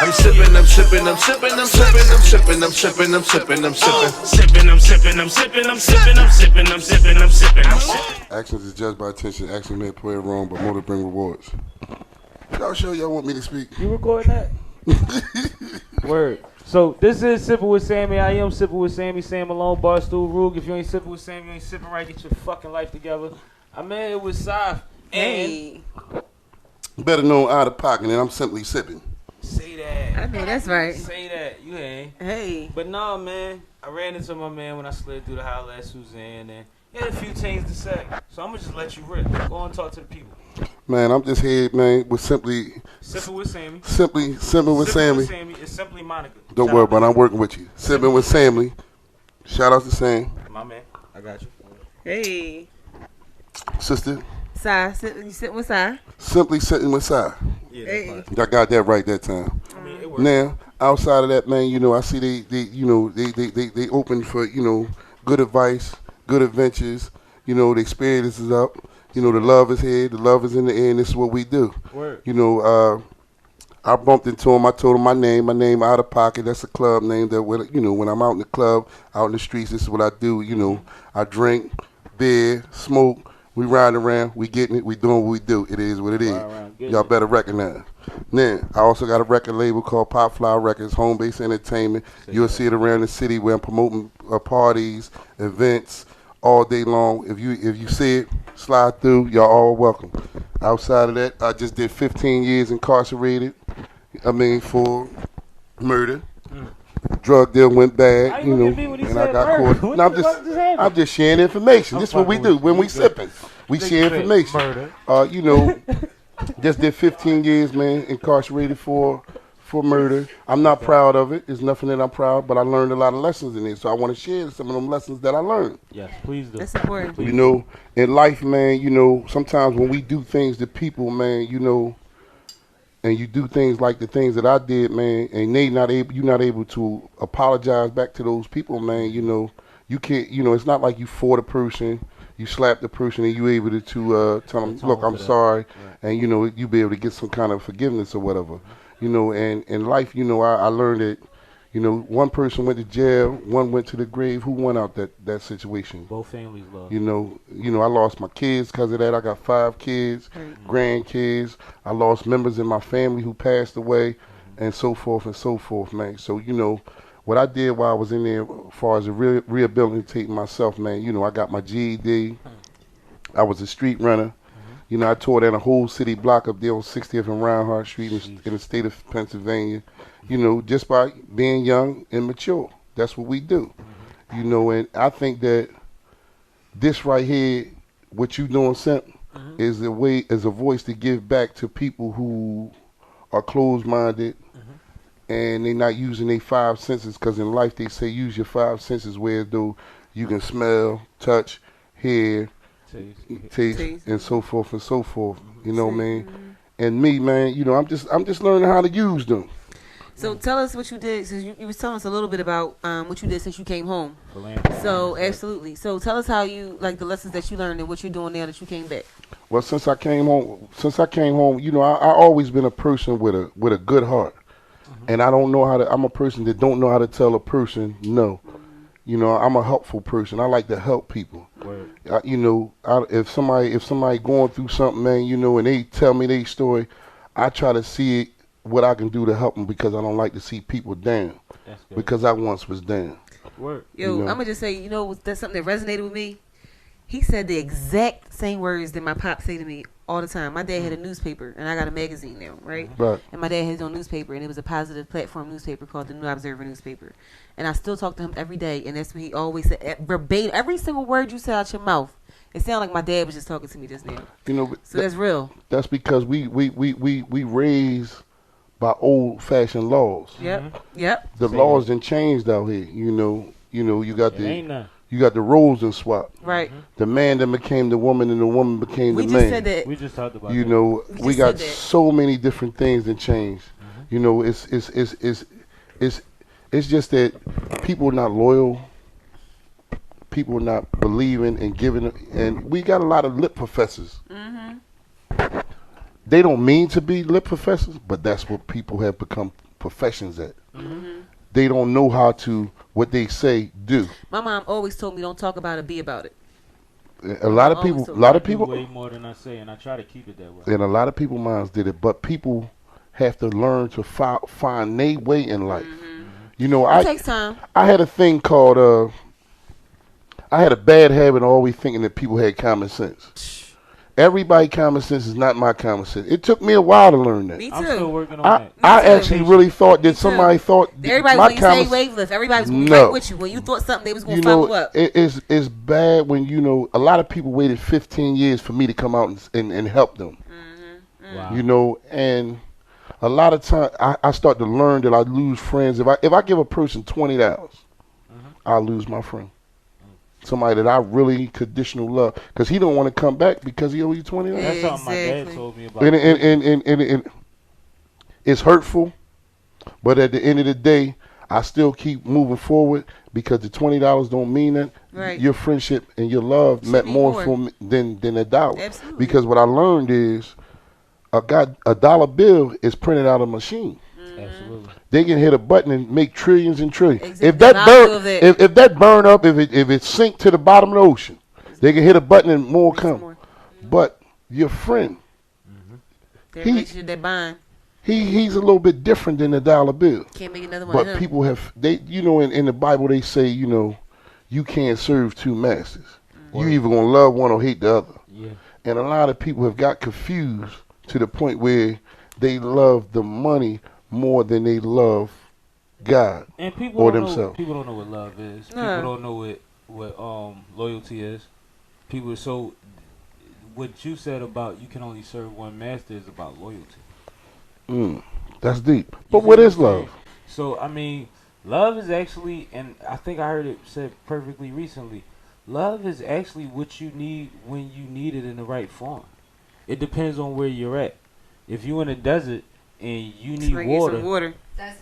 I'm sipping, I'm sipping, I'm sipping, I'm sipping, I'm sipping, I'm sipping, I'm sipping, I'm sipping. Sipping, I'm sipping, I'm sipping, I'm sipping, I'm sipping, I'm sipping, I'm sipping, I'm sipping. Actions is judged by attention. Actions may play wrong, but more to bring rewards. Y'all sure y'all want me to speak? You recording that? Word. So this is Sipping with Sammie. I am Sipping with Sammie. Sam Malone, Barstool, Rug. If you ain't sipping with Sammie, you ain't sipping right. Get your fucking life together. I'm in here with Saf. Hey. Better known out of pocket, and I'm simply sipping. Say that. I know that's right. Say that. You ain't. Hey. But no, man. I ran into my man when I slid through the holler at Suzanne, and he had a few things to say. So I'm gonna just let you rip. Go on and talk to the people. Man, I'm just here, man, with simply Sipping with Sammie. Simply sipping with Sammie. It's simply Monica. Don't Shout worry out about it. I'm working with you. Sipping with Sammie. Shout out to Sam. my man. I got you. Hey. Sister. Sai, you sitting with Sai? Simply sitting with Sai. Yeah, Hey. I got that right that time. I mean, it works. Now, outside of that, man, you know, I see they open for, you know, good advice, good adventures. You know, the experience is up. You know, the love is here. The love is in the air, and this is what we do. Word. You know, I bumped into him. I told him my name Out of Pocket. That's a club name that, you know, when I'm out in the club, out in the streets, this is what I do. You know, I drink, beer, smoke. We riding around. We getting it. We doing what we do. It is what it is. Y'all better recognize. Now, I also got a record label called Pop Fly Records, Home Base Entertainment. You'll see it around the city where I'm promoting parties, events, all day long. If you see it, slide through. Y'all all welcome. Outside of that, I just did 15 years incarcerated. I mean, for murder. Drug deal went bad, you know, and I got caught. No, I'm just sharing information. This is what we do when we sipping. We share information. You know, just did 15 years, man, incarcerated for murder. I'm not proud of it. There's nothing that I'm proud, but I learned a lot of lessons in it. So I want to share some of them lessons that I learned. Yes, please do. That's important. You know, in life, man, you know, sometimes when we do things to people, man, you know, and you do things like the things that I did, man, and you're not able to apologize back to those people, man. You know, you can't. You know, it's not like you fought a person, you slapped the person, and you able to tell them, look, I'm sorry, and you know, you be able to get some kind of forgiveness or whatever. You know, and in life, you know, I learned that, you know, one person went to jail, one went to the grave. Who went out that situation? Both families lost. You know, I lost my kids because of that. I got 5 kids, grandkids. I lost members in my family who passed away, and so forth, man. So, you know, what I did while I was in there, as far as rehabilitating myself, man, you know, I got my GED. I was a street runner. You know, I tore down a whole city block up there on 60th and Reinhardt Street in the state of Pennsylvania. You know, just by being young and mature. That's what we do. You know, and I think that this right here, what you doing, Simp, is a voice to give back to people who are closed-minded and they're not using their 5 senses, because in life they say use your 5 senses, where though you can smell, touch, hear, taste, and so forth and so forth. You know what I mean? And me, man, you know, I'm just learning how to use them. So tell us what you did, since you was telling us a little bit about what you did since you came home. So absolutely. So tell us how you, like, the lessons that you learned and what you're doing now that you came back. Well, since I came home, you know, I always been a person with a good heart, and I don't know how to. I'm a person that don't know how to tell a person no. You know, I'm a helpful person. I like to help people. You know, if somebody going through something, man, you know, and they tell me their story, I try to see it, what I can do to help them, because I don't like to see people down, because I once was down. Yo, you know? I'm gonna just say, you know, that's something that resonated with me. He said the exact same words that my pop say to me all the time. My dad had a newspaper, and I got a magazine now, right? And my dad had his own newspaper, and it was a positive platform newspaper called the New Observer newspaper. And I still talk to him every day, and that's what he always said, verbatim, every single word you said out your mouth. It sounded like my dad was just talking to me just now. You know, so that's real. That's because we raised by old-fashioned laws. Yep. The laws done changed out here. You know, you got the roles and swap. Right. The man that became the woman, and the woman became the man. We just said that. We just talked about. You know, we got so many different things that changed. You know, it's just that people are not loyal. People are not believing and giving, and we got a lot of lip professors. They don't mean to be lip professors, but that's what people have become professions at. They don't know how to, what they say, do. My mom always told me, don't talk about it, be about it. A lot of people, way more than I say, and I try to keep it that way. And a lot of people minds did it, but people have to learn to find their way in life. You know, It takes time. I had a thing called, I had a bad habit of always thinking that people had common sense. Everybody common sense is not my common sense. It took me a while to learn that. Me too. I'm still working on that. I actually really thought that somebody thought everybody my was on the same wavelength. Everybody was going to be right with you. When you thought something, they was going to follow up. It's bad when, you know, a lot of people waited 15 years for me to come out and help them. Wow. You know, and a lot of time I start to learn that I lose friends. If I give a person $20, I'll lose my friend. Somebody that I really conditional love, because he don't want to come back because he owe you $20. That's something my dad told me about. And it's hurtful, but at the end of the day, I still keep moving forward because the $20 don't mean that. Right. Your friendship and your love meant more for me than $1. Absolutely. Because what I learned is a dollar bill is printed out of a machine. Absolutely. They can hit a button and make trillions and trillions. Exactly. If that burn up, if it sink to the bottom of the ocean, they can hit a button and more come. But your friend, that bond. He's a little bit different than a dollar bill. Can't make another one. But people you know, in the Bible they say, you know, you can't serve two masters. You either gonna love one or hate the other. Yeah. And a lot of people have got confused to the point where they love the money more than they love God and people or don't themselves. People don't know what love is. People don't know what loyalty is. People so what you said about you can only serve one master is about loyalty. That's deep. But what is love? So I mean, love is actually, and I think I heard it said perfectly recently. Love is actually what you need when you need it in the right form. It depends on where you're at. If you're in a desert and you need water,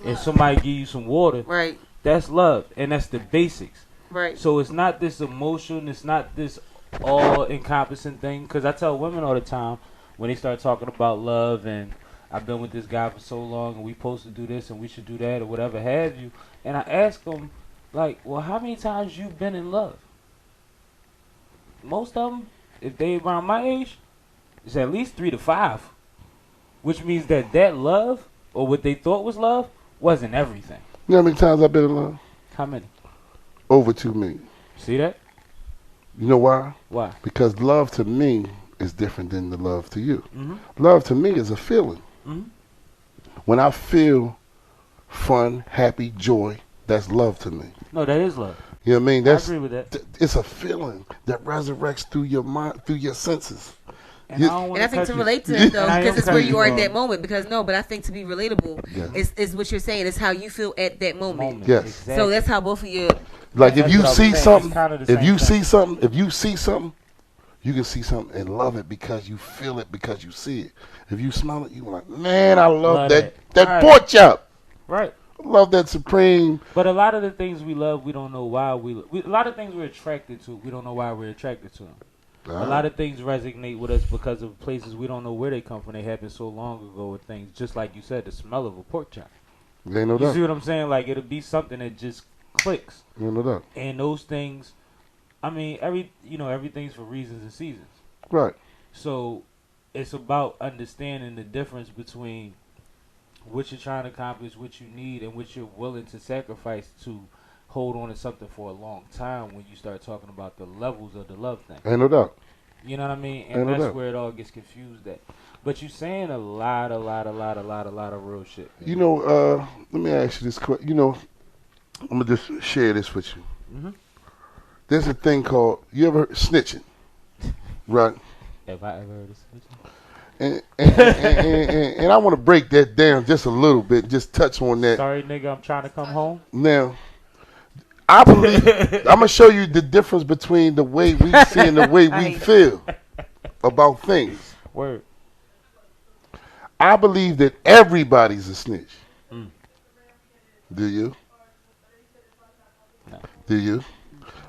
and somebody give you some water, right? That's love, and that's the basics, right? So it's not this emotion, it's not this all-encompassing thing. Because I tell women all the time when they start talking about love, and I've been with this guy for so long, and we supposed to do this, and we should do that, or whatever have you. And I ask them, like, well, how many times you been in love? Most of them, if they around my age, it's at least 3 to 5. Which means that love, or what they thought was love, wasn't everything. You know how many times I've been in love? How many? Over 2 million. See that? You know why? Why? Because love to me is different than the love to you. Love to me is a feeling. When I feel fun, happy, joy, that's love to me. No, that is love. You know what I mean? I agree with that. It's a feeling that resurrects through your mind, through your senses. And I think to relate to it, though, because it's where you are at that moment. But I think to be relatable is what you're saying. It's how you feel at that moment. Yes. Exactly. So that's how both of you. Like if you see something, if you see something, you can see something and love it because you feel it, because you see it. If you smell it, you're like, man, I love that pork chop. Right. I love that supreme. But a lot of the things we love, we don't know why a lot of things we're attracted to, we don't know why we're attracted to them. A lot of things resonate with us because of places we don't know where they come from. They happened so long ago with things, just like you said, the smell of a pork chop. Ain't no doubt. You see what I'm saying? Like, it'll be something that just clicks. Ain't no doubt. And those things, I mean, everything's for reasons and seasons. Right. So it's about understanding the difference between what you're trying to accomplish, what you need, and what you're willing to sacrifice to hold on to something for a long time when you start talking about the levels of the love thing. Ain't no doubt. You know what I mean? And that's where it all gets confused at. But you're saying a lot of real shit. You know, let me ask you this question. You know, I'm going to just share this with you. There's a thing called, you ever heard snitching? Right? Have I ever heard of snitching? And I want to break that down just a little bit, just touch on that. Sorry, nigga, I'm trying to come home. Now, I believe, I'm going to show you the difference between the way we see and the way we feel about things. Word. I believe that everybody's a snitch. Do you? No. Do you?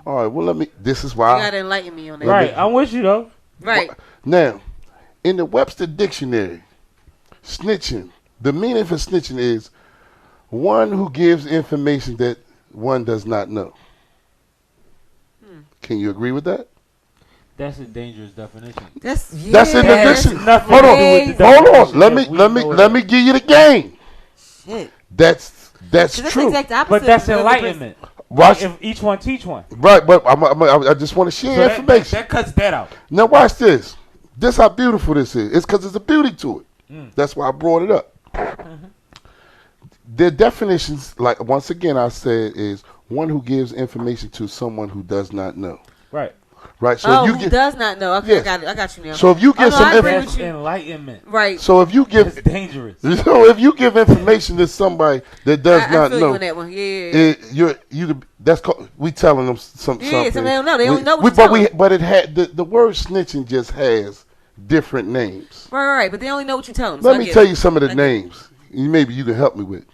All right, well, this is why. You got to enlighten me on that. Right, I'm with you, though. Right. Now, in the Webster Dictionary, snitching, the meaning for snitching is One who gives information that one does not know. Can you agree with that? That's a dangerous definition. That's in the dictionary. Hold on. Let me give you the game. Shit. That's true. But that's enlightenment. Watch. If each one teach one. Right, but I just want to share information. That cuts that out. Now watch this. This how beautiful this is. It's because there's a beauty to it. That's why I brought it up. The definitions, like once again I said, is one who gives information to someone who does not know. Right. Right. So if you does not know. Okay, yes. I got you now. So if you give some information, enlightenment. Right. So if you give, it's dangerous. So if you give information to somebody that does not know, you on that one. Yeah. That's called, we telling them something. Yeah, some they don't know. They don't know what but it had the word snitching just has different names. Right. But they only know what you tell them. Let me tell you some of the names. Maybe you can help me with.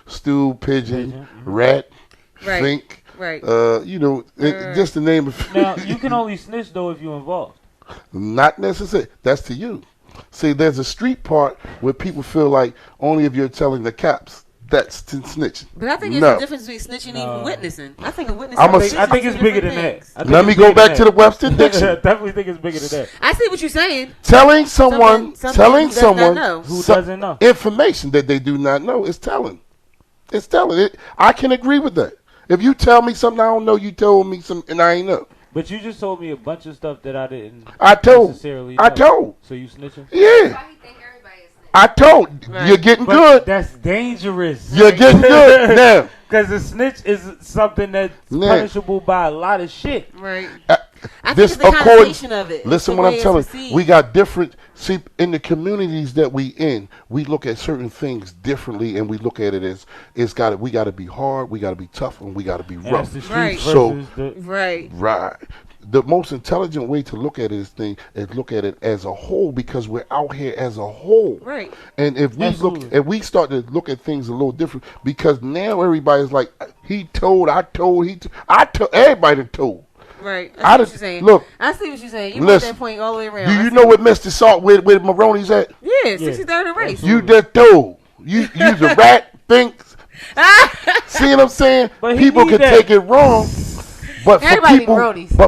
Stool, pigeon, rat, fink. Right. Just the name of. Now you can only snitch though if you're involved. Not necessarily. That's to you. See, there's a street part where people feel like only if you're telling the cops. That's snitching. But I think there's a difference between snitching and even witnessing. I think a witness. I think it's bigger than that. Let me go back to the Webster Dictionary. Definitely think it's bigger than that. I see what you're saying. Telling someone who doesn't know information that they do not know is telling. It's telling it. I can agree with that. If you tell me something I don't know, you told me something and I ain't know. But you just told me a bunch of stuff that I didn't necessarily know. I told. So you snitching? Yeah. I told. Right. You're getting good. That's dangerous. You're getting good now. Because a snitch is something that's punishable by a lot of shit. Right. I think it's the connotation of it. Listen what I'm telling you. We got different. See, in the communities that we in, we look at certain things differently, and we look at it as we got to be hard, we got to be tough, and we got to be rough. Right. So right. The most intelligent way to look at this thing is look at it as a whole, because we're out here as a whole. Right. And if we start to look at things a little different, because now everybody's like, he told, I told, everybody told. Right. I see what you're saying. Look. I see what you're saying. You make that point all the way around. Do you know what Mr. Salt with Maroney's at? Yeah, 63rd and race. You just told. You's a rat, thinks. See what I'm saying? People can take it wrong. But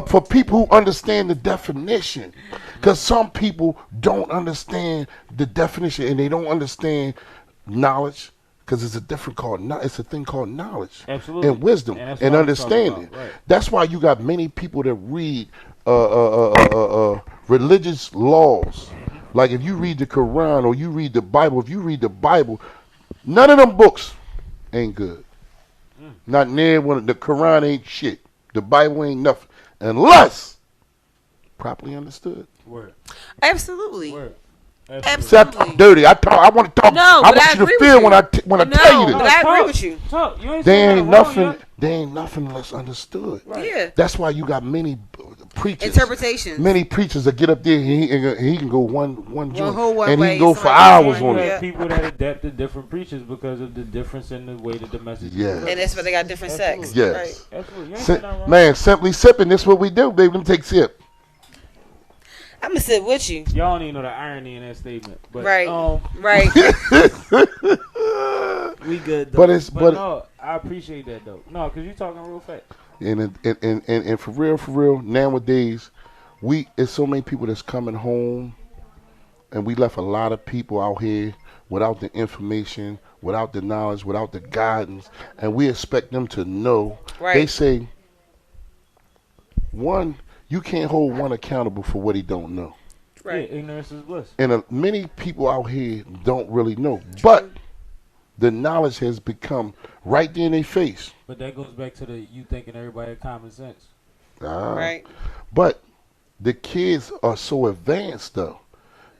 for people who understand the definition, because some people don't understand the definition and they don't understand knowledge, because it's a thing called knowledge. Absolutely. And wisdom and understanding. Right. That's why you got many people that read religious laws. Like if you read the Quran or you read the Bible, none of them books ain't good. Not near one. The Quran ain't shit. The Bible ain't nothing unless properly understood. Word. Absolutely. Word. Absolutely. Dirty. I want to talk. No, I want you to feel when I tell you this. But I agree with you. There ain't nothing less understood. Right. Yeah. That's why you got many preachers. Interpretations. Many preachers that get up there and he can go one joint, and way, he can go for hours on it. People that adapt to different preachers because of the difference in the way that the message is. And that's why they got different sex. Yes. Right. Absolutely. Man, simply sipping. This is what we do, baby. Let me take a sip. I'm gonna sit with you. Y'all don't even know the irony in that statement. But, right. Right. We good though. But no, I appreciate that though. No, because you're talking real fast. And for real, nowadays, it's so many people that's coming home, and we left a lot of people out here without the information, without the knowledge, without the guidance, and we expect them to know. Right. They say, you can't hold one accountable for what he don't know. Right. Yeah, ignorance is bliss. And many people out here don't really know, but the knowledge has become right there in their face. But that goes back to you thinking everybody had common sense. Right. But the kids are so advanced though.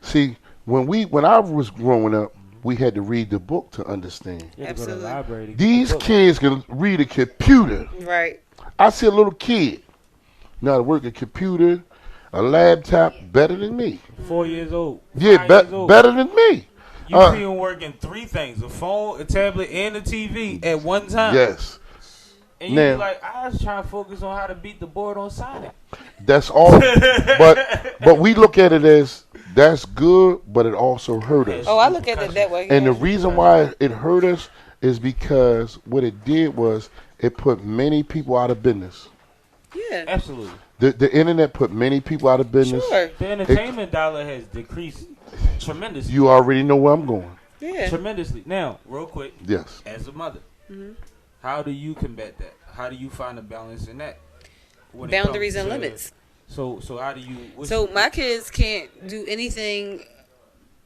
See, when I was growing up, we had to read the book to understand. Absolutely. These kids can read a computer. Right. I see a little kid know how to work a computer, a laptop better than me. 4 years old. Yeah, better than me. You see him working 3 things: a phone, a tablet, and a TV at one time. Yes. And you be like, I was trying to focus on how to beat the board on Sonic. That's all. but we look at it as that's good, but it also hurt us. Oh, I look at it that way. And the reason why it hurt us is because what it did was it put many people out of business. Yeah, absolutely. The internet put many people out of business. Sure. The entertainment dollar has decreased tremendously. You already know where I'm going. Yeah. Tremendously. Now, real quick. Yes. As a mother, how do you combat that? How do you find a balance in that? Boundaries and limits. So how do you? So my kids can't do anything.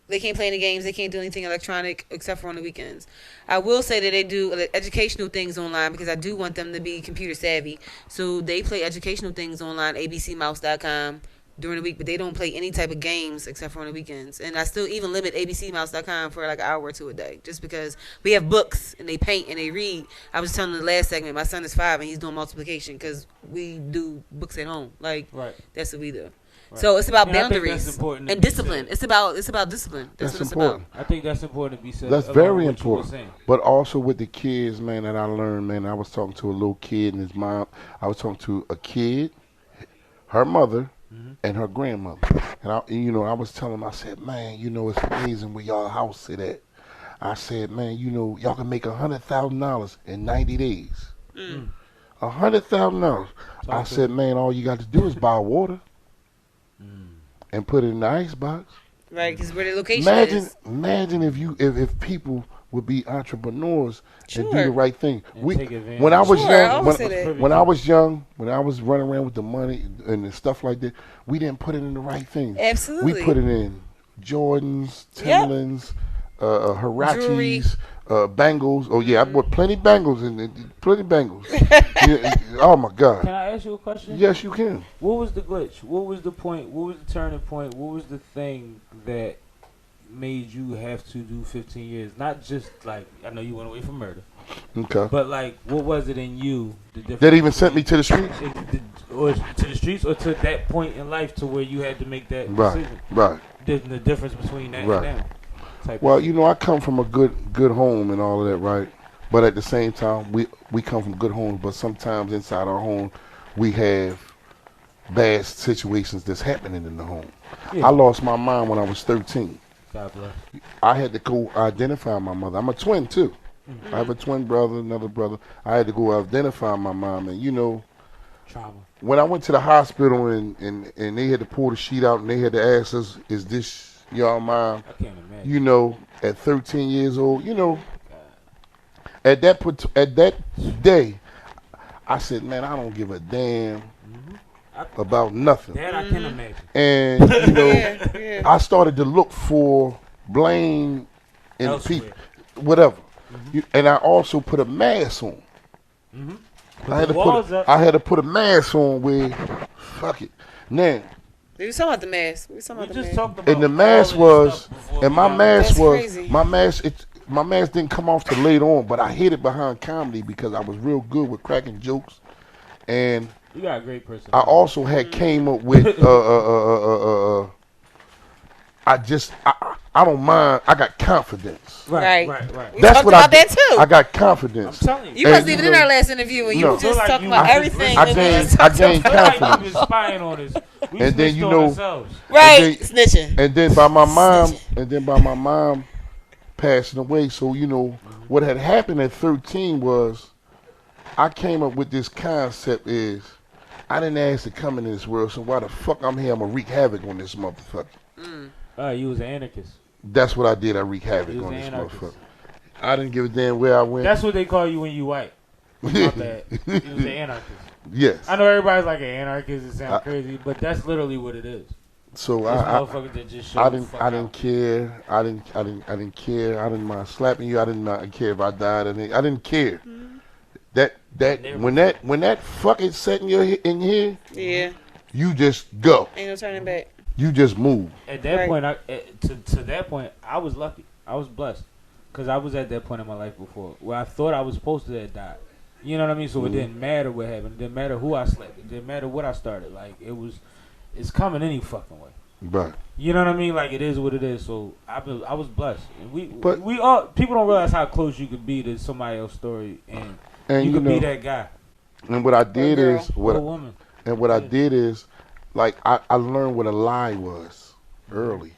They can't play any games. They can't do anything electronic except for on the weekends. I will say that they do educational things online because I do want them to be computer savvy. So they play educational things online, abcmouse.com, during the week, but they don't play any type of games except for on the weekends. And I still even limit abcmouse.com for like an hour or two a day just because we have books and they paint and they read. I was telling the last segment, my son is 5 and he's doing multiplication because we do books at home. Like, that's what we do. Right. So it's about boundaries and discipline. It's about discipline. That's what it's important. I think that's important to be said. That's very important. But also with the kids, man, that I learned, man, I was talking to a little kid and his mom. I was talking to a kid, her mother, and her grandmother. And I was telling them, I said, man, it's amazing where y'all house sit at. I said, man, y'all can make $100,000 in 90 days. $100,000. I said, man, all you got to do is buy water. And put it in the icebox. Right, because where the location is. Imagine if people would be entrepreneurs and do the right thing. When I was young, when I was running around with the money and stuff like that, we didn't put it in the right things. Absolutely. We put it in Jordans, Timberlands, Hirachis, bangles. Oh yeah, I bought plenty bangles and plenty bangles. Oh my God! Can I ask you a question? Yes, you can. What was the glitch? What was the point? What was the turning point? What was the thing that made you have to do 15 years? Not just like I know you went away from murder. Okay. But like, what was it in you that even sent me to the streets? Or to the streets, or to that point in life to where you had to make that decision? Right. The difference between that and now. Well, I come from a good home and all of that, right? But at the same time, we come from good homes, but sometimes inside our home, we have bad situations that's happening in the home. Yeah. I lost my mom when I was 13. God bless. I had to go identify my mother. I'm a twin, too. I have a twin brother, another brother. I had to go identify my mom, and trauma. When I went to the hospital and they had to pull the sheet out and they had to ask us, is this your mom? I can't imagine. At 13 years old, at that day, I said, man, I don't give a damn about nothing. That I can imagine. And I started to look for blame in the people, whatever. And I also put a mask on. I had to put a mask on where, fuck it. Now, we were talking about the mask. And the mask was, and my mask was, my mask didn't come off till later on, but I hid it behind comedy because I was real good with cracking jokes. And you got a great person. I also had came up with, I don't mind. I got confidence. Right. We talked about that too. I got confidence. I'm telling you. You wasn't even in our last interview when you were just talking about everything. I gained confidence. Spying on us. And then snitching. And then by my mom passing away. So what had happened at 13 was I came up with this concept is I didn't ask to come into this world, so why the fuck I'm here? I'm gonna wreak havoc on this motherfucker. You was an anarchist. That's what I did. I wreaked havoc on this motherfucker. I didn't give a damn where I went. That's what they call you when you white. My bad. You was an anarchist. Yes. I know everybody's like an anarchist. It sounds crazy, but that's literally what it is. So I didn't care. I didn't care. I didn't mind slapping you. I didn't care if I died. I didn't care. When that fucking set in here, you just go. Ain't no turning back. You just move. At that point, to that point, I was lucky. I was blessed because I was at that point in my life before where I thought I was supposed to have died. You know what I mean? So it didn't matter what happened. It didn't matter who I slept. It didn't matter what I started. Like it's coming any fucking way. Right. You know what I mean? Like it is what it is. So I was blessed. And we all people don't realize how close you could be to somebody else's story, and you could be that guy. And what I did is what a woman. And what I did is, like I learned what a lie was. early.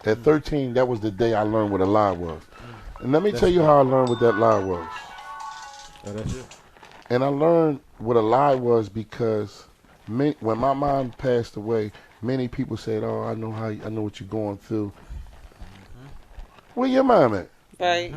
At 13, that was the day I learned what a lie was. And let me tell you how I learned what that lie was. Oh, that's it. And I learned what a lie was because when my mom passed away, many people said, "Oh, I know what you're going through." Where your mom at? Right.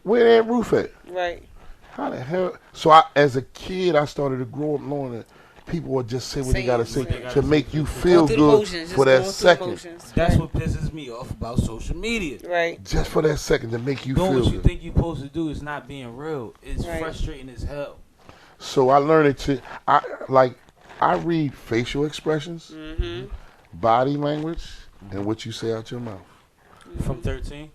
Where Aunt Ruth at? Right. How the hell? So as a kid, I started to grow up knowing that people would just say what they gotta say to make you feel good for that second. That's what pisses me off about social media. Right. Just for that second to make you feel doing good. what you think you're supposed to do is not being real. It's frustrating as hell. So I learned it to. I read facial expressions, body language, and what you say out your mouth. From 13?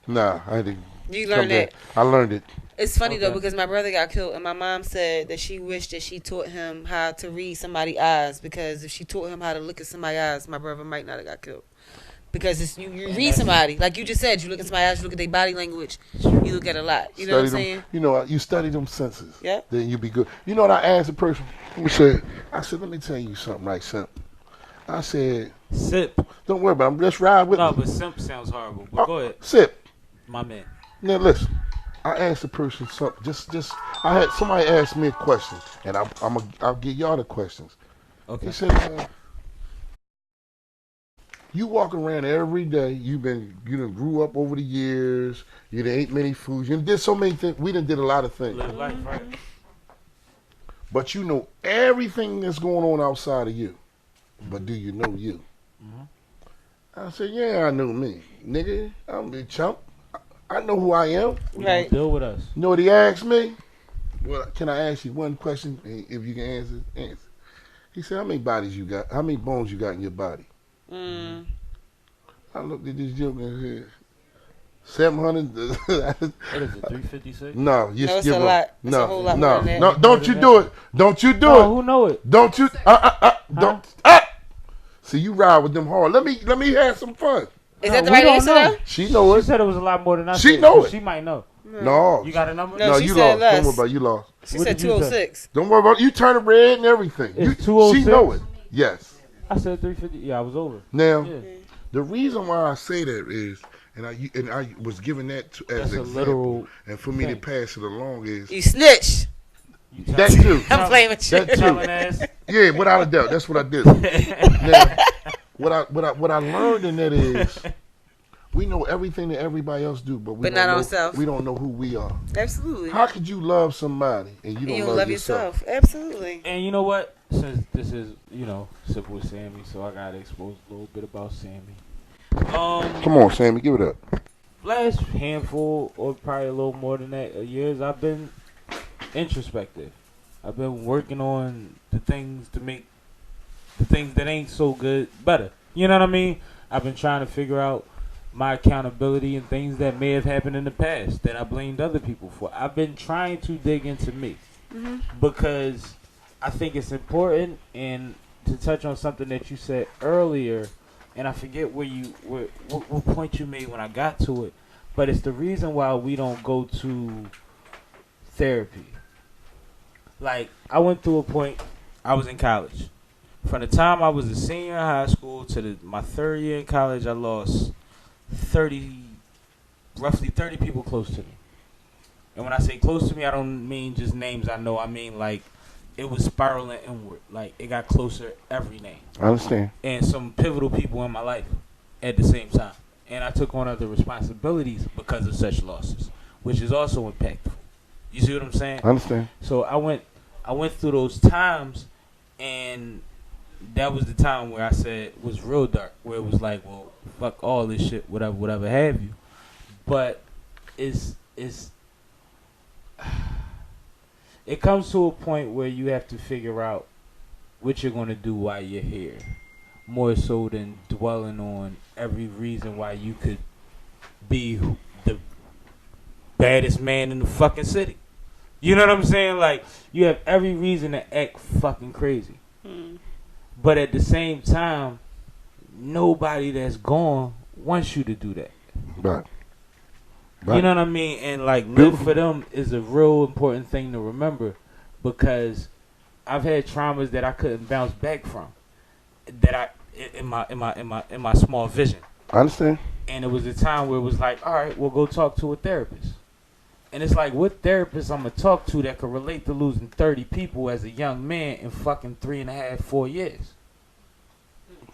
Nah, I didn't. You learned that. I learned it. It's funny though because my brother got killed and my mom said that she wished that she taught him how to read somebody's eyes because if she taught him how to look at somebody's eyes, my brother might not have got killed. Because it's, you read somebody, like you just said, you look at somebody's eyes, you look at their body language, you look at a lot. You know what I'm saying? You know, you study them senses. Yeah. Then you be good. You know what I asked a person? I said, let me tell you something right, Simp. I said, Sip. Don't worry about it. Just ride with me. No, but Simp sounds horrible. But go ahead. Sip. My man. Now listen, I asked a person something. I had somebody ask me a question, and I'll give y'all the questions. Okay. He said, you walk around every day. You done grew up over the years. You done ate many foods. You done did so many things. We done did a lot of things. Live life, right? But you know everything that's going on outside of you. But do you know you? I said, yeah, I know me. Nigga, I'm a chump. I know who I am. Right. Deal with us. You know what he asked me? Well, can I ask you one question? If you can answer. He said, how many bodies you got? How many bones you got in your body? I looked at this joke and said, 700. What is it, 356? No, it's a lot. It's a whole lot more than that. No, don't you do it. Don't you do it. Who know it? Don't you? Don't. See, you ride with them hard. Let me have some fun. Is that the right answer though? She know it. She said it was a lot more than I said. She know it. She might know. No. You got a number? No, you she said lost. less. Don't worry about it. You lost. She said 206. Don't worry about it. You turn it red and everything. It's 206? She know it. Yes. I said 350. Yeah, I was over. Now, the reason why I say that is, and I was giving that as an example, and for me to pass it along is you snitched. That too. I'm playing with you. That too. Yeah, without a doubt, that's what I did. Now, what I learned in that is, we know everything that everybody else do, but we don't know who we are. Absolutely. How could you love somebody and you don't love yourself? Absolutely. And you know what? Since this is, Sip with Sammie, so I gotta expose a little bit about Sammie. Come on, Sammie, give it up. Last handful, or probably a little more than that, of years, I've been introspective. I've been working on the things to make the things that ain't so good better. You know what I mean? I've been trying to figure out my accountability and things that may have happened in the past that I blamed other people for. I've been trying to dig into me because I think it's important. And to touch on something that you said earlier, and I forget what point you made when I got to it, but it's the reason why we don't go to therapy. Like, I went through a point, I was in college. From the time I was a senior in high school to my third year in college, I lost roughly 30 people close to me. And when I say close to me, I don't mean just names I know. I mean, like, it was spiraling inward. Like, it got closer every name. I understand. And some pivotal people in my life at the same time. And I took on other responsibilities because of such losses, which is also impactful. You see what I'm saying? I understand. So I went through those times, and that was the time where I said it was real dark, where it was like, well, fuck all this shit, whatever have you. But it comes to a point where you have to figure out what you're going to do while you're here, more so than dwelling on every reason why you could be the baddest man in the fucking city. You know what I'm saying? Like, you have every reason to act fucking crazy. But at the same time, nobody that's gone wants you to do that. Right. You know what I mean? And, like, live for them is a real important thing to remember, because I've had traumas that I couldn't bounce back from. in my small vision. I understand. And it was a time where it was like, all right, we'll go talk to a therapist. And it's like, what therapist I'm going to talk to that could relate to losing 30 people as a young man in fucking 3.5, 4 years?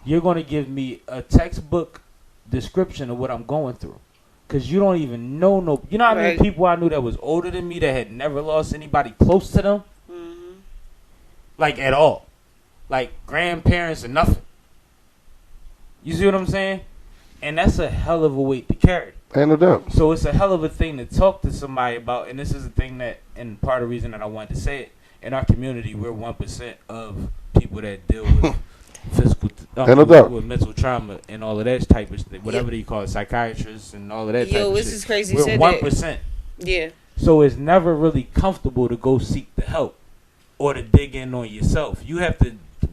You're going to give me a textbook description of what I'm going through. Because you don't even know you know how many people I knew that was older than me that had never lost anybody close to them? Mm-hmm. Like, at all. Like, grandparents or nothing. You see what I'm saying? And that's a hell of a weight to carry. Ain't no doubt. So it's a hell of a thing to talk to somebody about, and this is the thing that, and part of the reason that I wanted to say it, in our community, we're 1% of people that deal with physical, with mental trauma and all of that type of thing, whatever you call it, psychiatrists and all of that type of shit. This is crazy. We're 1%. Yeah. So it's never really comfortable to go seek the help or to dig in on yourself.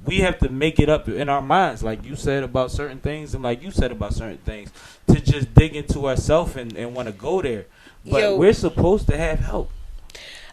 We have to make it up in our minds, like you said about certain things and like you said about certain things, to just dig into ourselves and want to go there. But we're supposed to have help.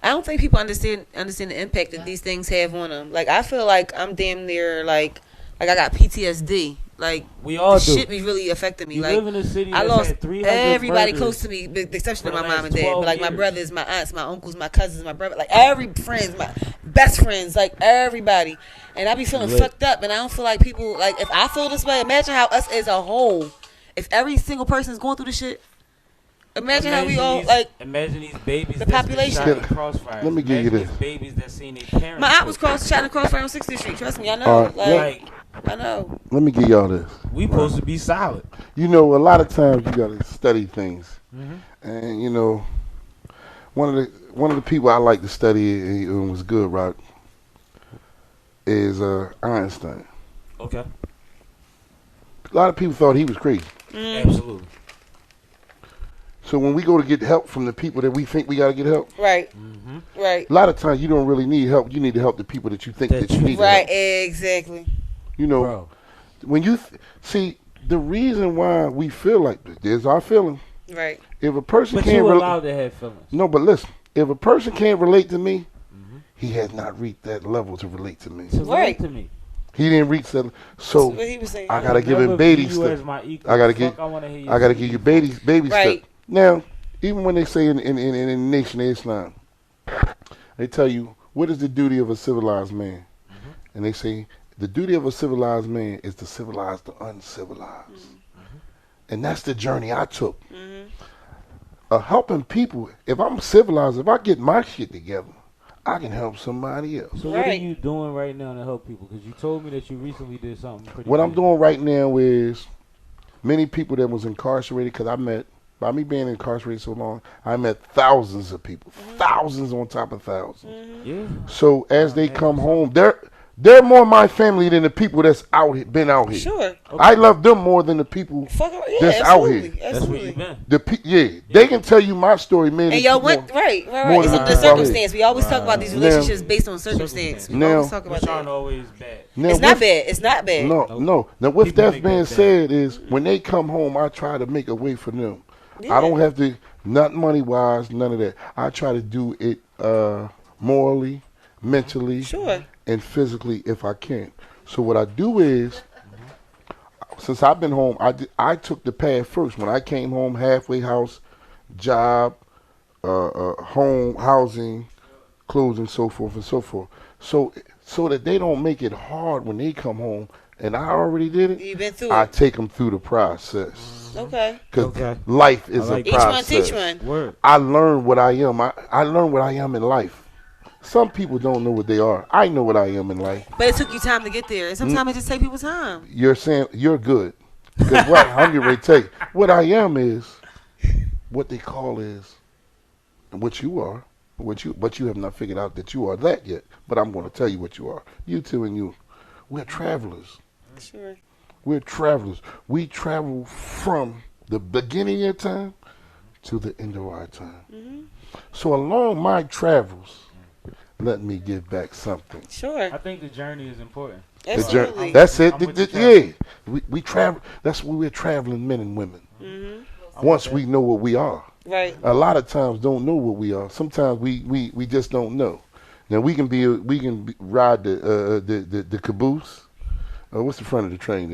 I don't think people understand the impact that these things have on them. Like, I feel like I'm damn near like I got PTSD. Like, we all do. Shit be really affecting me. You like, live in a city I lost everybody close to me, with the exception of my mom and dad. But like my brothers, my aunts, my uncles, my cousins, my brother, like every friends, my best friends, like everybody. And I be feeling fucked up, and I don't feel like people, like, if I feel this way, imagine how us as a whole, if every single person is going through this shit, imagine how we all, like, imagine these babies the population. Let me give you this. Babies that seen their parents. My aunt was shot in a crossfire on 60th Street. Trust me, I know. I know. Let me give y'all this. We supposed to be solid. You know, a lot of times you got to study things. Mm-hmm. And, you know, one of the people I like to study and was good, Rock, is Einstein. Okay. A lot of people thought he was crazy. Absolutely. So when we go to get help from the people that we think we got to get help, right, a lot of times you don't really need help. You need to help the people that you think that you need. Right, exactly. You know, when you see the reason why we feel like this, there's our feeling. Right. If a person can't, you're allowed to have feelings. No, but listen, if a person can't relate to me, he has not reached that level to relate to me. Relate to me. He didn't reach that. So what he was saying. I gotta give him baby stuff. I gotta give you baby stuff. Now, even when they say in the Nation of Islam, they tell you what is the duty of a civilized man, and they say the duty of a civilized man is to civilize the uncivilized, and that's the journey I took. Helping people. If I'm civilized, if I get my shit together, I can help somebody else. So what are you doing right now to help people? Because you told me that you recently did something pretty What I'm doing right now is many people that was incarcerated, because by me being incarcerated so long, I met thousands of people. Thousands on top of thousands. Yeah. So as they come home, they're more my family than the people that's been out here. Sure. Okay. I love them more than the people that's out here. That's where you been. They can tell you my story, man. And y'all went right. It's the circumstance. We always talk about these relationships based on circumstance. We always talk about that. Always bad. Now, it's not bad. No. Now, with that being said, is when they come home, I try to make a way for them. Yeah. I don't have to, not money wise, none of that. I try to do it morally, mentally, and physically if I can. So what I do is, since I've been home, I took the path first. When I came home, halfway house, job, home, housing, clothes, and so forth and so forth. So that they don't make it hard when they come home. And I already did it. You've been through I it. take them through the process. Okay. Because life is a process. Each one teach one. Word. I learned what I am. I learned what I am in life. Some people don't know what they are. I know what I am in life. But it took you time to get there. And sometimes it just takes people time. You're saying you're good. Because what I'm getting ready to tell you, what I am is what they call is what you are. But you have not figured out that you are that yet. But I'm going to tell you what you are. You two and you. We're travelers. Sure. We're travelers. We travel from the beginning of time to the end of our time. So along my travels, let me give back something. Sure. I think the journey is important. Absolutely. That's it. We travel. That's where we're traveling men and women. Once we know what we are. Right. A lot of times don't know what we are. Sometimes we just don't know. Now we can ride the caboose. What's the front of the train?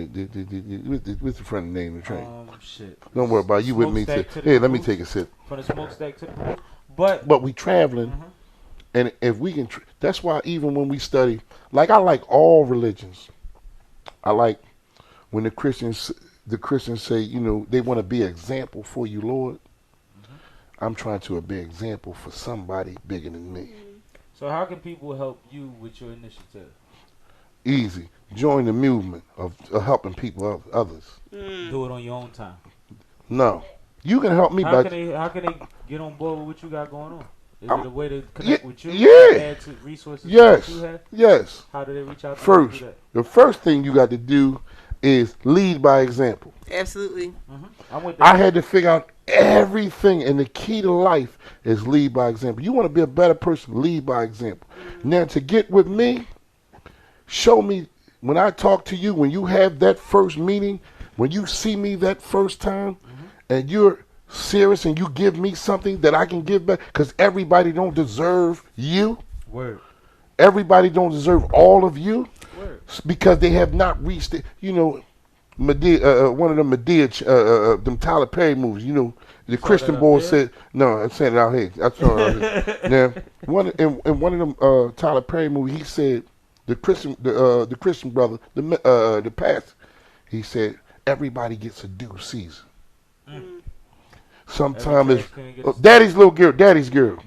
What's the front of the name of the train? Shit. Don't worry about it. You with me too. Hey, let me take a sip. From the smokestack to the roof. But we traveling, and if we can, that's why even when we study, like I like all religions. I like when the Christians say, you know, they want to be an example for you, Lord. I'm trying to be an example for somebody bigger than me. So how can people help you with your initiative? Easy. Join the movement of helping people, others. Do it on your own time. No. You can help me how can they get on board with what you got going on? Is it a way to connect with you? Yeah. Add to resources yes. that you have? Yes. How do they reach out to First, you to do that? the first thing you got to do is lead by example. Absolutely. I'm with that. I had to figure out everything, and the key to life is lead by example. You want to be a better person, lead by example. Now, to get with me, show me, when I talk to you, when you have that first meeting, when you see me that first time, and you're serious and you give me something that I can give back, because everybody don't deserve you. Word. Everybody don't deserve all of you. Word. Because they have not reached it. You know, Medea, one of them Medea, them Tyler Perry movies, you know, the Christian boy said, no, I'm saying it out here. I saw it out here. Now, in one of them Tyler Perry movies, he said, the Christian brother, the pastor, he said, everybody gets a due season. Sometimes it's daddy's little girl, daddy's girl.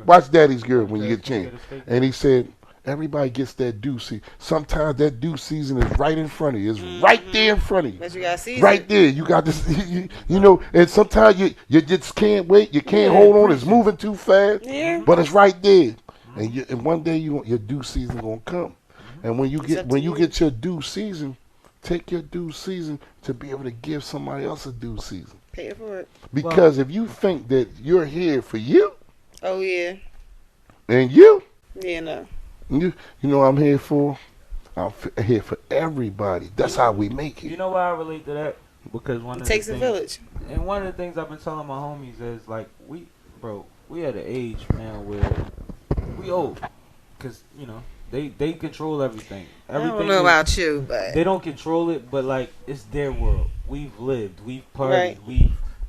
Watch Daddy's Girl when you get a chance. And he said, everybody gets that due season. Sometimes that due season is right in front of you. It's right there in front of you. But you got season. Right there. You got this, you know, and sometimes you just can't wait. You can't hold on. It's moving too fast. Yeah. But it's right there. And one day your due season going to come. And when you get your due season, take your due season to be able to give somebody else a due season. Pay for it. Because if you think that you're here for you. Oh, yeah. And you. Yeah, no. You know what I'm here for? I'm here for everybody. That's how we make it. You know why I relate to that? Because it takes a village. And one of the things I've been telling my homies is, like, we at an age, man, where we old. Because, you know, they control everything. I don't know about you, but they don't control it, but, like, it's their world. We've lived. We've partied.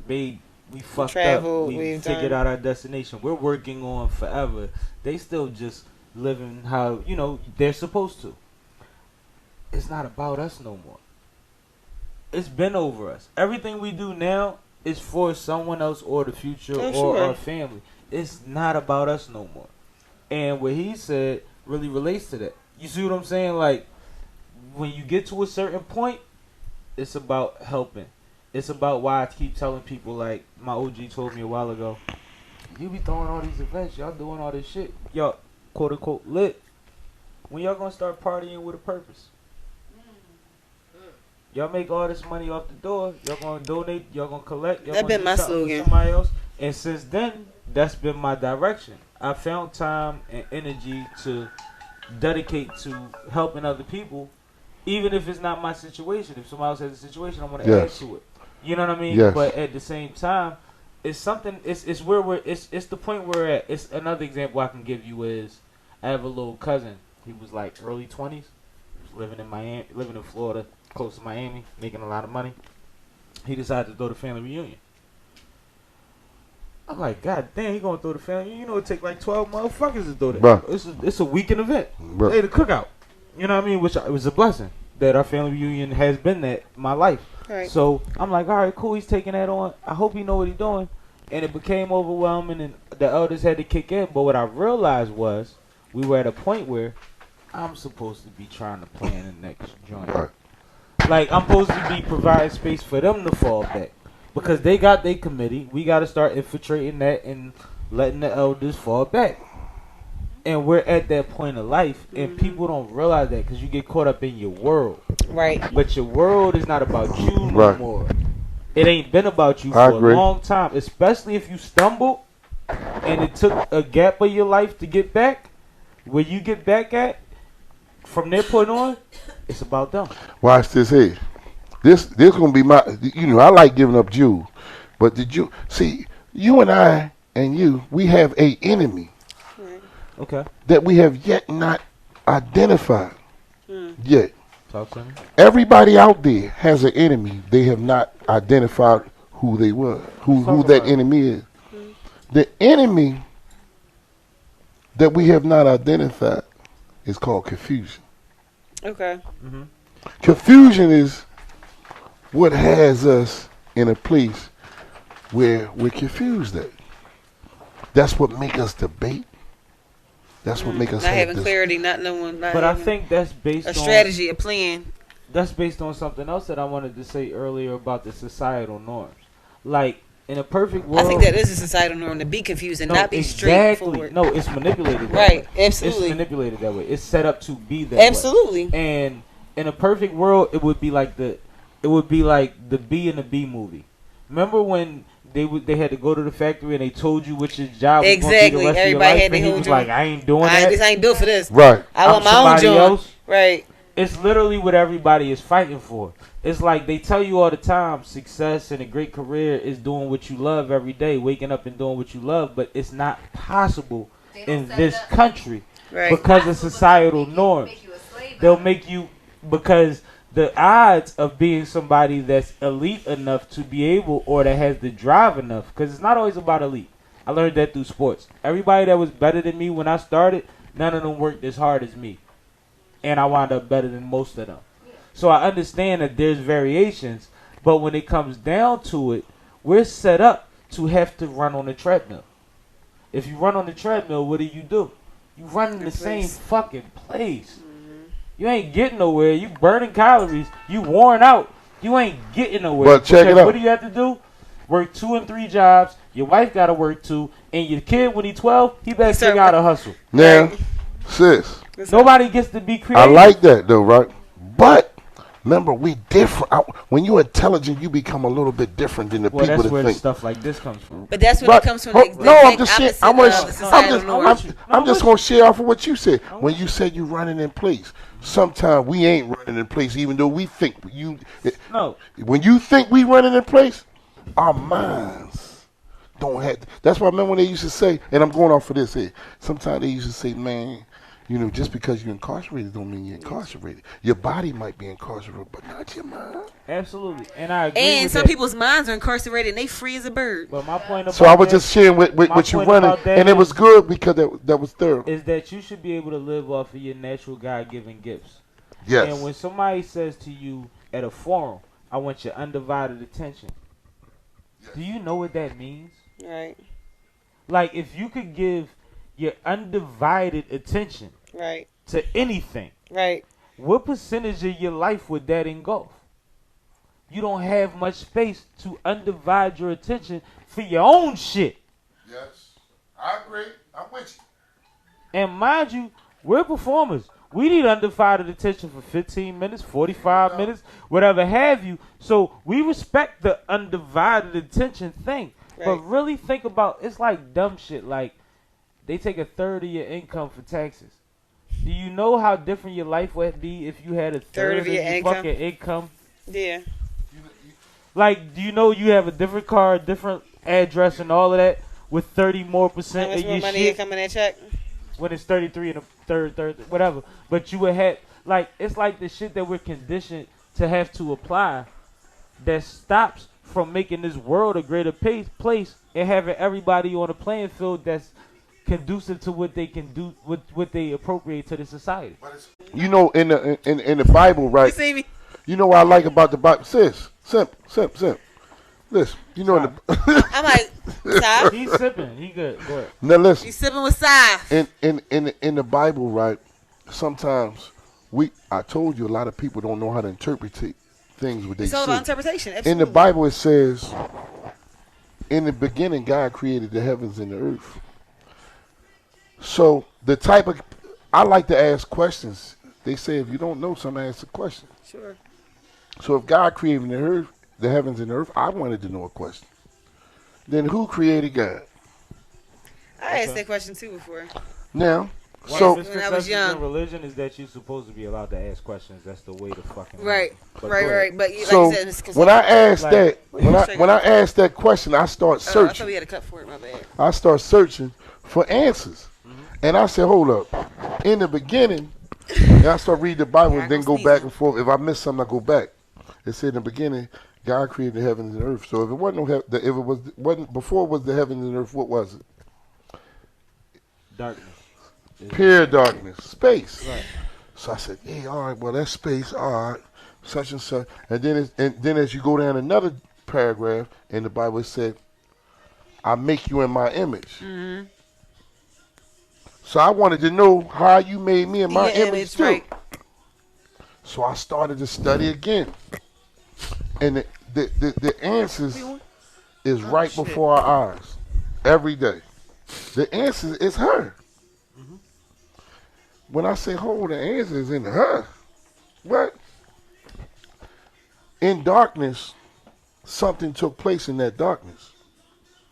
Right. We fucked traveled, up. We figured out our destination. We're working on forever. They still just living how, you know, they're supposed to. It's not about us no more. It's been over us. Everything we do now is for someone else or the future or our family. It's not about us no more. And what he said really relates to that. You see what I'm saying? Like, when you get to a certain point, it's about helping. It's about why I keep telling people, like my OG told me a while ago, you be throwing all these events, y'all doing all this shit, y'all quote unquote lit. When y'all gonna start partying with a purpose? Y'all make all this money off the door, y'all gonna donate, y'all gonna collect, y'all that gonna been my slogan. Somebody else. And since then, that's been my direction. I found time and energy to dedicate to helping other people, even if it's not my situation. If somebody else has a situation, I want to add to it. You know what I mean? Yes. But at the same time, it's something. It's where it's the point where we're at. It's another example I can give you is I have a little cousin. He was like early 20s, living in Florida, close to Miami, making a lot of money. He decided to throw the family reunion. I'm like, God damn, he gonna throw the family reunion? You know, it take like 12 motherfuckers to throw that. Bruh. It's a weekend event. Bruh. They the cookout. You know what I mean? Which it was a blessing that our family reunion has been that my life. Right. So I'm like, all right, cool. He's taking that on. I hope he know what he's doing. And it became overwhelming, and the elders had to kick in. But what I realized was we were at a point where I'm supposed to be trying to plan the next joint. Right. Like, I'm supposed to be providing space for them to fall back. Because they got their committee. We got to start infiltrating that and letting the elders fall back. And we're at that point of life, and people don't realize that because you get caught up in your world. Right. But your world is not about you no Right. more. It ain't been about you I for agree. a long time, especially if you stumbled and it took a gap of your life to get back. Where you get back at, from that point on, it's about them. Watch this here. This gonna be my. You know, I like giving up Jews, but did you see? You and I and you, we have a enemy. Okay. That we have yet not identified yet. Talk to me. Everybody out there has an enemy. They have not identified who they were, who that enemy is. The enemy that we have not identified is called confusion. Okay. Mm-hmm. Confusion is what has us in a place where we're confused at. That's what make us debate. That's what make us not have having clarity, not knowing. But I think that's based on a strategy, a plan. That's based on something else that I wanted to say earlier about the societal norms. Like, in a perfect world, I think that is a societal norm to be confused and not be straightforward. No, it's manipulated that right, way. Absolutely. It's manipulated that way. It's set up to be that way. Absolutely. And in a perfect world, it would be like the B in the B movie. Remember when they had to go to the factory and they told you which your job was going to be the rest of your life, and he was like, I ain't doing that. I ain't built for this. Right. I want my own job. Right. It's literally what everybody is fighting for. It's like they tell you all the time, success and a great career is doing what you love every day, waking up and doing what you love, but it's not possible in this country because of societal norms. They'll make you, because the odds of being somebody that's elite enough to be able, or that has the drive enough, because it's not always about elite. I learned that through sports. Everybody that was better than me when I started, none of them worked as hard as me. And I wound up better than most of them. So I understand that there's variations, but when it comes down to it, we're set up to have to run on the treadmill. If you run on the treadmill, what do? You run in the same fucking place. You ain't getting nowhere. You burning calories. You worn out. You ain't getting nowhere. But check it out. What do you have to do? Work 2 and 3 jobs. Your wife got to work 2. And your kid, when he's 12, he better figure out a hustle. Now, sis. Nobody gets to be creative. I like that, though, right? But remember, we different. When you're intelligent, you become a little bit different than the people that think. That's where stuff like this comes from. But that's where it comes from. I'm just going to share off of what you said. When you said you running in place, sometimes we ain't running in place, even though we think you. No. When you think we running in place, our minds don't have. That's why I remember when they used to say, and I'm going off of this here. Sometimes they used to say, man, you know, just because you're incarcerated don't mean you're incarcerated. Your body might be incarcerated, but not your mind. Absolutely. And I agree and with some that. people's minds are incarcerated and they free as a bird. But my point about so I was just sharing with you running, and it was good because that was thorough. Is that you should be able to live off of your natural God-given gifts. Yes. And when somebody says to you at a forum, I want your undivided attention, do you know what that means? Right. Like, if you could give your undivided attention to anything, what percentage of your life would that engulf? You don't have much space to undivide your attention for your own shit. Yes, I agree. I'm with you. And mind you, we're performers. We need undivided attention for 15 minutes, 45 minutes, whatever have you. So we respect the undivided attention thing. But really think about, it's like dumb shit. Like, they take 1/3 of your income for taxes. Do you know how different your life would be if you had 1/3 of your fucking income? Yeah. Like, do you know you have a different car, different address, and all of that with 30% more of your money shit? money coming in check? When it's 33 and a third, whatever. But you would have, like, it's like the shit that we're conditioned to have to apply that stops from making this world a greater place and having everybody on a playing field that's conducive to what they can do, what they appropriate to the society. You know, in the Bible, right? You see me? You know what I like about the Bible? Sis, simp. Listen, you know, I'm like, Sai? He's sipping. He good. Go ahead. Now listen. He's sipping with Sai. In the Bible, right? Sometimes I told you a lot of people don't know how to interpret things what they It's all see. about interpretation. Absolutely. In the Bible, it says, in the beginning, God created the heavens and the earth. So the type of, I like to ask questions. They say if you don't know something, ask a question. Sure. So if God created the earth, the heavens and the earth, I wanted to know a question. Then who created God? I asked that question too before. Now, so when I was young, in religion is that you're supposed to be allowed to ask questions. That's the way to fucking right. But you, so like you said, when I asked when I asked that question, I start searching. I thought we had a cut for it. My bad. I start searching for answers, and I said, hold up. In the beginning, Then I start reading the Bible Yeah, and then go back and forth. If I miss something, I go back. It said in the beginning, God created the heavens and earth. So if it wasn't no if it wasn't before it was the heavens and earth, what was it? Darkness. Pure darkness, space. Right. So I said, "Hey, all right, well that's space, all right, such and such." And then as you go down another paragraph in the Bible, it said, "I make you in my image." Mm-hmm. So I wanted to know how you made me in my image too. Right. So I started to study again, and the answers is right before our eyes every day. The answer is her. Mm-hmm. When I say, "Hold," the answer is in her. What? In darkness, something took place in that darkness.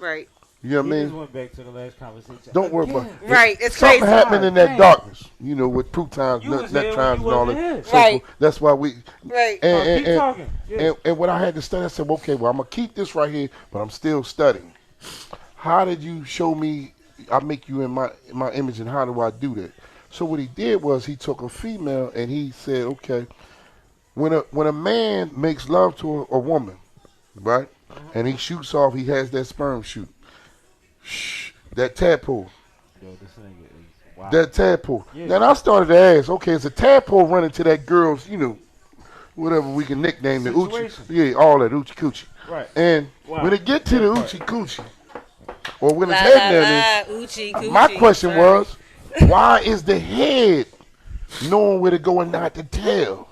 Right. You know what I mean? Just went back to the last conversation. Don't worry about it. Right, it's Something crazy. happened in that Dang. darkness. You know, with protons, You was neutrons, here and all when you that. wasn't So Right. that's why we. Right. Keep talking. Yeah. And when I had to study, I said, well, "Okay, well, I'm gonna keep this right here, but I'm still studying. How did you show me? I make you in my image, and how do I do that?" So what he did was he took a female and he said, "Okay, when a man makes love to a woman, right, and he shoots off, he has that sperm shoot, that tadpole." Yo, this nigga is wild. That tadpole. Yeah. Then I started to ask, okay, is a tadpole running to that girl's, whatever we can nickname the Uchi. Situation. Yeah, all that Uchi Coochie. Right. And Wow. when it get to the That Uchi Coochie, or when it's La, heading la, there, la, Uchi, coochie. my question Right. was, why is the head knowing where to go and not the tail?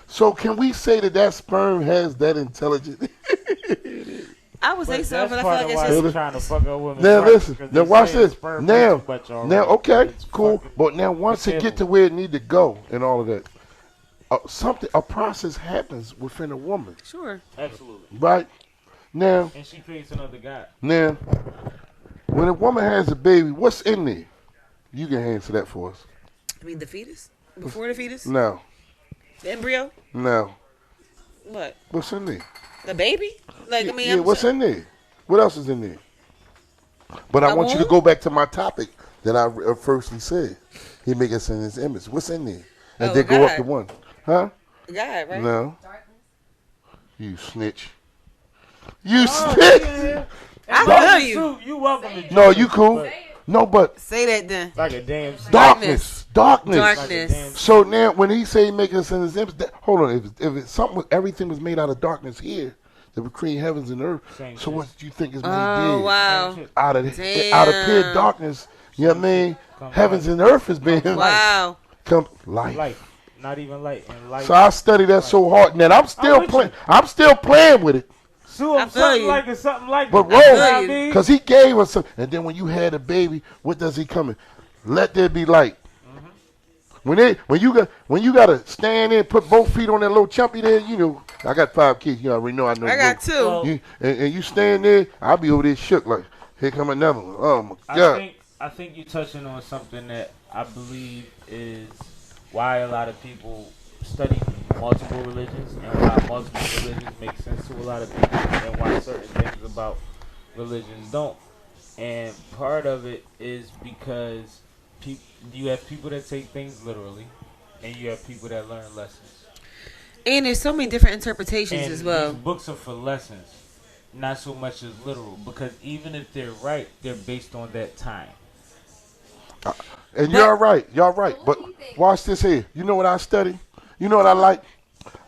So can we say that sperm has that intelligence? I would say But so, that's but I part feel of like why it's he's just trying to fuck a woman. Now right, listen, because now they watch say this. sperm Now, is too much already. now, okay, It's cool. fucking- But now once it get to where it need to go and all of that, a process happens within a woman, sure. Absolutely. right? Now, And she creates another guy. when a woman has a baby, what's in there? You can answer that for us. I mean, the fetus before the fetus, No, the embryo. no. What? What's in there? The baby? Like I mean, Yeah, what's in there? What else is in there? But I A want you to womb? go back to my topic that I firstly said. He make us in his image. What's in there? And then go up God. to one. Huh? God, right? No. You snitch. You snitch. I feel you. You welcome to No, you cool. No, but Say that then. like a damn darkness. Darkness. Darkness. So now when he say he make us in his image, hold on. If it's something, everything was made out of darkness here, that would create heavens and earth. Same So shit. what do you think is made Oh there? wow. Out of Damn. pure darkness, you know what I mean? Come Heavens and earth is being Wow. come light. Light. Not even light. And light. So I study that so hard. Now I'm still with playing. you. I'm still playing with it. Sue I him feel something you. like it, something like But it. Rose, feel you. because he gave us some. And then when you had a baby, what does he come in? Let there be light. When you gotta stand there, put both feet on that little chumpy there, I got 5 kids. You already know I know. I got two. Well, And you stand there, I'll be over there shook like, here come another one. Oh my God. I think you're touching on something that I believe is why a lot of people study multiple religions and why multiple religions make sense to a lot of people and why certain things about religions don't. And part of it is because you have people that take things literally and you have people that learn lessons. And there's so many different interpretations And as well. these books are for lessons, not so much as literal, because even if they're right, they're based on that time. And y'all right. But watch this here. You know what I study? You know what I like?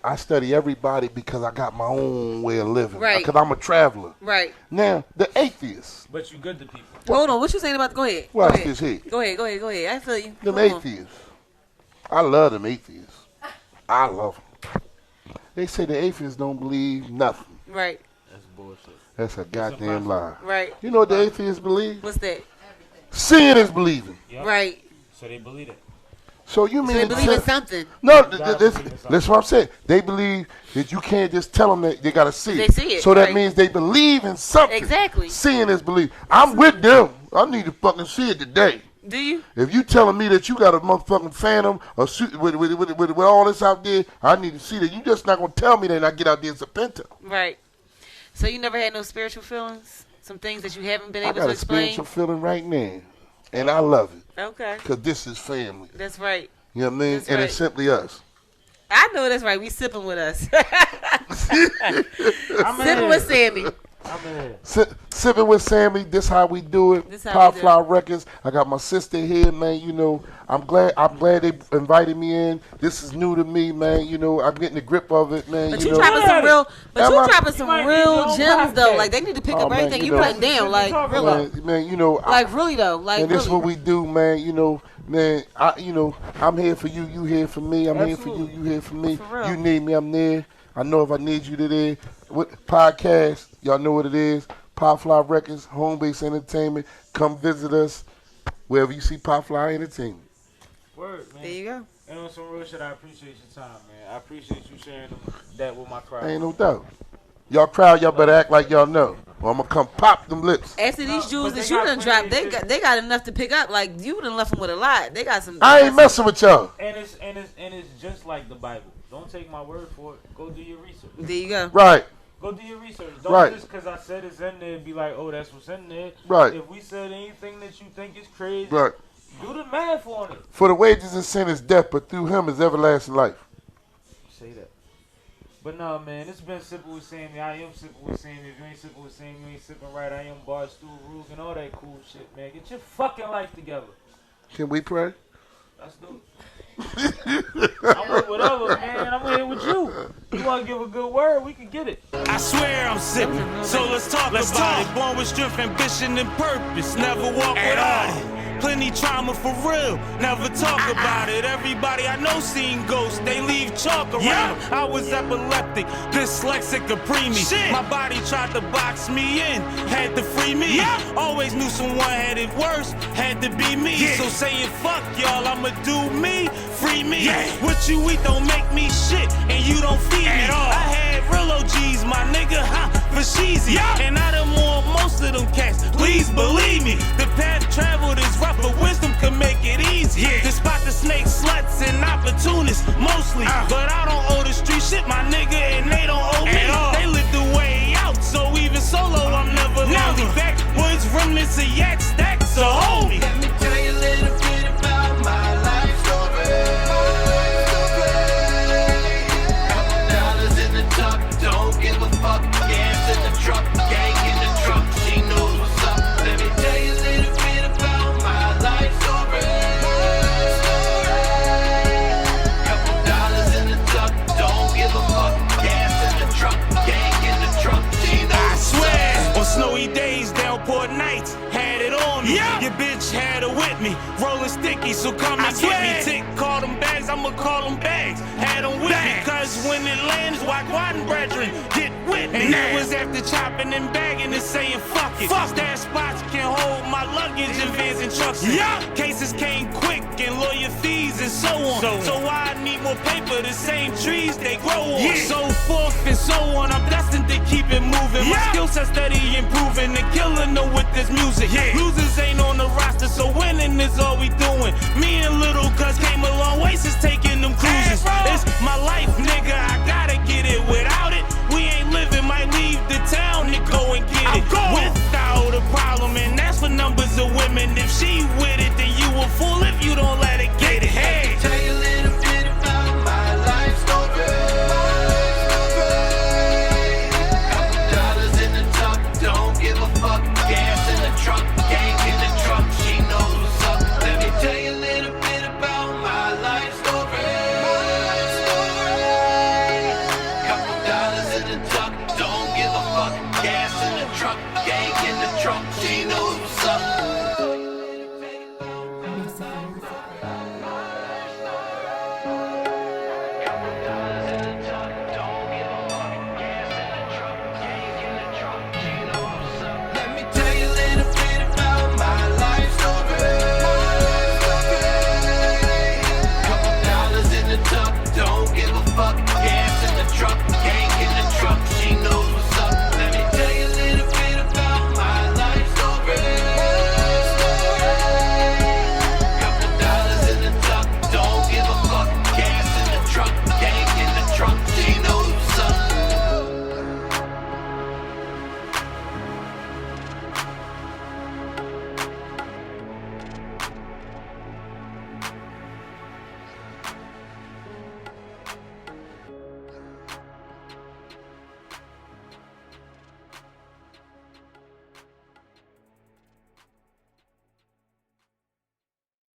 I study everybody because I got my own way of living. Right. Because I'm a traveler. Right. Now, the atheists. But you good to people. Hold on. What you saying about? Go ahead. Watch go ahead. this here. Go ahead. I feel you. Them Come on. atheists. I love them atheists. I love them. They say the atheists don't believe nothing. Right. That's bullshit. That's a goddamn lie. Right. You know what the atheists believe? What's that? Seeing is believing. Yep. Right. So they believe it. So you So mean they to believe in tell- something. No, gotta this, believe in something. that's what I'm saying. They believe that you can't just tell them that they got to see They it. see it, So that right. means they believe in something. Exactly. Seeing is believing. I'm with them. I need to fucking see it today. Do you? If you telling me that you got a motherfucking phantom or suit with all this out there, I need to see that. You just not going to tell me that and I get out there as a pinto. Right. So you never had no spiritual feelings? Some things that you haven't been I able got to a explain? spiritual feeling right now. And I love it. Okay. Because this is family. That's right. You know what I mean? That's and right. it's simply us. I know that's right. We sipping with us. Sipping with Sammie. I'm in here. Sipping with Sammie. This how we do it. This how Pop we do Fly Records. I got my sister here, man. You know, I'm glad they invited me in. This is new to me, man. You know, I'm getting the grip of it, man. But you you know. dropping some real, dropping some might need real your own gems though. podcast. Like they need to pick Oh, up man, everything you you know. putting down. Like really, Man, you know, like really though. Like and this is really. what we do, man. You know, man. I'm here for you. You here for me. I'm here for you. You here for me. For real. You need me. I'm there. I know if I need you, there. With podcast, y'all know what it is. Pop Fly Records, Home Base Entertainment. Come visit us wherever you see Pop Fly Entertainment. Word, man. There you go. And on some real shit, I appreciate your time, man. I appreciate you sharing that with my crowd. Ain't no doubt. Y'all crowd, y'all better act like y'all know, or I'm gonna come pop them lips. After these jewels but that they you got done plenty dropped, of shit. they got enough to pick up. Like you done left them with a lot. They got some. I ain't messing with y'all. And it's just like the Bible. Don't take my word for it. Go do your research. There you go. Right. Go do your research. Don't Right. just because I said it's in there be like, oh, that's what's in there. Right. If we said anything that you think is crazy, Right. do the math on it. For the wages of sin is death, but through him is everlasting life. Say that. But no, man, it's been Sippin' with Sammie. I am Sippin' with Sammie. If you ain't Sippin' with Sammie, you ain't sipping right. I am Barstool, Rook, and all that cool shit, man. Get your fucking life together. Can we pray? Let's do it. I'm with whatever, man. I'm here with you. You want to give a good word, we can get it. I swear I'm sipping, so let's talk about it. Born with strength, ambition, and purpose. Never walk without it. Plenty trauma for real, never talk about it. Everybody I know seen ghosts, they leave chalk around them. I was epileptic, dyslexic, or preemie. My body tried to box me in, had to free me. Always knew someone had it worse, had to be me. So saying fuck y'all, I'ma do me, free me. What you eat don't make me shit, and you don't feed me. I had real OGs, my nigga, for sheezy. And I done won most of them cats, please believe me. The path traveled is rough, but wisdom can make it easy. To spot the snake sluts and opportunists, mostly. But I don't owe the street shit, my nigga, and they don't owe me. They live the way out, so even solo, I'm never lonely. Backwoods, remnants of yak stacks, so hold me. Let me tell you a little bit about my life story. Couple dollars in the tuck, don't give a fuck. Gas in the truck, gang in the truck, she knows what's up. Let me tell you a little bit about my life story. Couple dollars in the tuck, don't give a fuck. Gas in the truck, gang in the truck, she knows I what's swear, up. on snowy days, downpour nights, had it on me. Your bitch had it with me, rolling sticky, so come and get me. Tick, call them bags, I'ma call them bags. Had them with me, cause when it lands, Wagwan brethren, get with me. And it was after chopping and bagging and saying fuck it. Stash spots can hold my luggage in vans and trucks. Cases came quick and lawyer fees and so on. So I need more paper, the same trees they grow on. So forth and so on, I'm destined to keep it moving. My skill set steady improving and killing them with this music. Losers ain't on the roster, so winning is all we doing. Me and Little Cuz came a long way since taking them cruises. It's my life, nigga, I gotta get it. Without it, we ain't living, might leave the town to go and get it. Without a problem, and that's for numbers of women. If she with